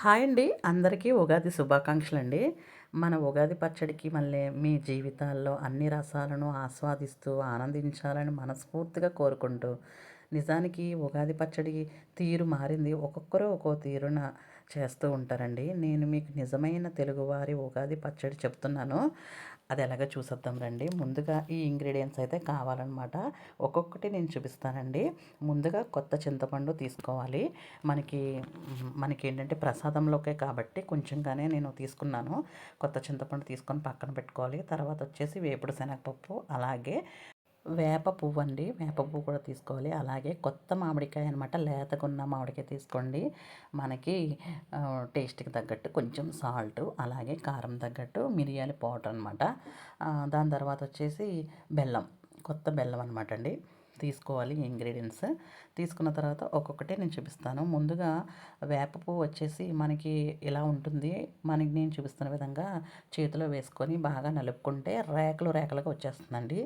Hi అండి, అందరికీ ఉగాది శుభాకాంక్షలండి. మన ఉగాది పచ్చడికి మళ్ళీ మీ జీవితాల్లో అన్ని రసాలను ఆస్వాదిస్తూ ఆనందించాలని మనస్ఫూర్తిగా కోరుకుంటూ, నిజానికి ఉగాది పచ్చడి తీరు మారింది. ఒక్కొక్కరు ఒక్కో తీరున చేస్తూ ఉంటారండి. నేను మీకు నిజమైన తెలుగువారి ఉగాది పచ్చడి చెప్తున్నాను. అది ఎలాగో చూసేద్దాం రండి. ముందుగా ఈ ఇంగ్రీడియంట్స్ అయితే కావాలన్నమాట. ఒక్కొక్కటి నేను చూపిస్తానండి. ముందుగా కొత్త చింతపండు తీసుకోవాలి. మనకి మనకేంటంటే ప్రసాదంలోకే కాబట్టి కొంచెంగానే నేను తీసుకున్నాను. కొత్త చింతపండు తీసుకొని పక్కన పెట్టుకోవాలి. తర్వాత వచ్చేసి వేపుడు శనగపప్పు, అలాగే వేప పువ్వు అండి, వేప పువ్వు కూడా తీసుకోవాలి. అలాగే కొత్త మామిడికాయ అనమాట, లేతగున్న మామిడికాయ తీసుకోండి. మనకి టేస్ట్కి తగ్గట్టు కొంచెం సాల్ట్, అలాగే కారం తగ్గట్టు మిరియాల పౌడర్ అనమాట. దాని తర్వాత వచ్చేసి బెల్లం, కొత్త బెల్లం అనమాట అండి తీసుకోవాలి. ఇంగ్రీడియంట్స్ తీసుకున్న తర్వాత ఒక్కొక్కటి నేను చూపిస్తాను. ముందుగా వేప పువ్వు వచ్చేసి మనకి ఇలా ఉంటుంది. మనకి నేను చూపిస్తున్న విధంగా చేతిలో వేసుకొని బాగా నలుపుకుంటే రేకలు రేకలుగా వచ్చేస్తుందండి.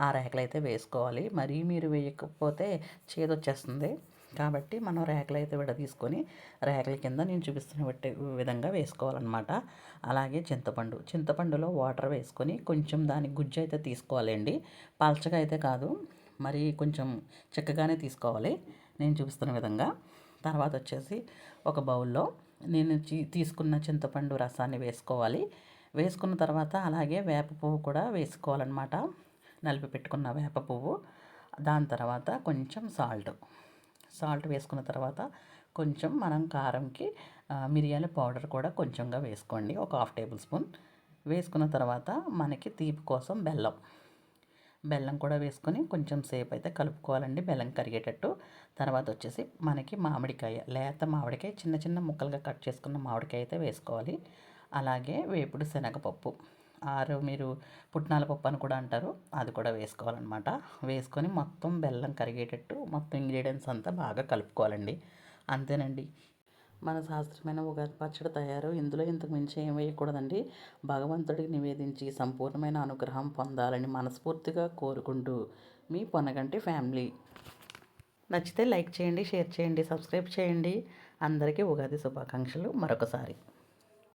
ఆ రేకలు అయితే వేసుకోవాలి. మరీ మీరు వేయకపోతే చేదు వచ్చేస్తుంది. కాబట్టి మనం రేకలు అయితే విడదీసుకొని రేకల కింద నేను చూపిస్తున్న విధంగా వేసుకోవాలన్నమాట. అలాగే చింతపండులో వాటర్ వేసుకొని కొంచెం దాని గుజ్జు అయితే తీసుకోవాలండి. పల్చగా అయితే కాదు, మరి కొంచెం చిక్కగానే తీసుకోవాలి నేను చూపిస్తున్న విధంగా. తర్వాత వచ్చేసి ఒక బౌల్లో నేను తీసుకున్న చింతపండు రసాన్ని వేసుకోవాలి. వేసుకున్న తర్వాత అలాగే వేప పువ్వు కూడా వేసుకోవాలన్నమాట, నలిపి పెట్టుకున్న వేప పువ్వు. దాని తర్వాత కొంచెం సాల్ట్ వేసుకున్న తర్వాత కొంచెం మనం కారంకి మిరియాల పౌడర్ కూడా కొంచెంగా వేసుకోండి, ఒక హాఫ్ టేబుల్ స్పూన్. వేసుకున్న తర్వాత మనకి తీపి కోసం బెల్లం కూడా వేసుకొని కొంచెం సేపు అయితే కలుపుకోవాలండి, బెల్లం కరిగేటట్టు. తర్వాత వచ్చేసి మనకి మామిడికాయ, లేత మామిడికాయ చిన్న చిన్న ముక్కలుగా కట్ చేసుకున్న మామిడికాయ అయితే వేసుకోవాలి. అలాగే వేపుడు శనగపప్పు, ఆరు మీరు పుట్నాల పప్పు అని కూడా అంటారు, అది కూడా వేసుకోవాలన్నమాట. వేసుకొని మొత్తం బెల్లం కరిగేటట్టు మొత్తం ఇంగ్రీడియంట్స్ అంతా బాగా కలుపుకోవాలండి. అంతేనండి, మన శాస్త్రమైన ఉగాది పచ్చడి తయారు. ఇందులో ఇంతకు మించి ఏం వేయకూడదండి. భగవంతుడికి నివేదించి సంపూర్ణమైన అనుగ్రహం పొందాలని మనస్ఫూర్తిగా కోరుకుంటూ మీ పొనగంటి ఫ్యామిలీ. నచ్చితే లైక్ చేయండి, షేర్ చేయండి, సబ్స్క్రైబ్ చేయండి. అందరికీ ఉగాది శుభాకాంక్షలు మరొకసారి.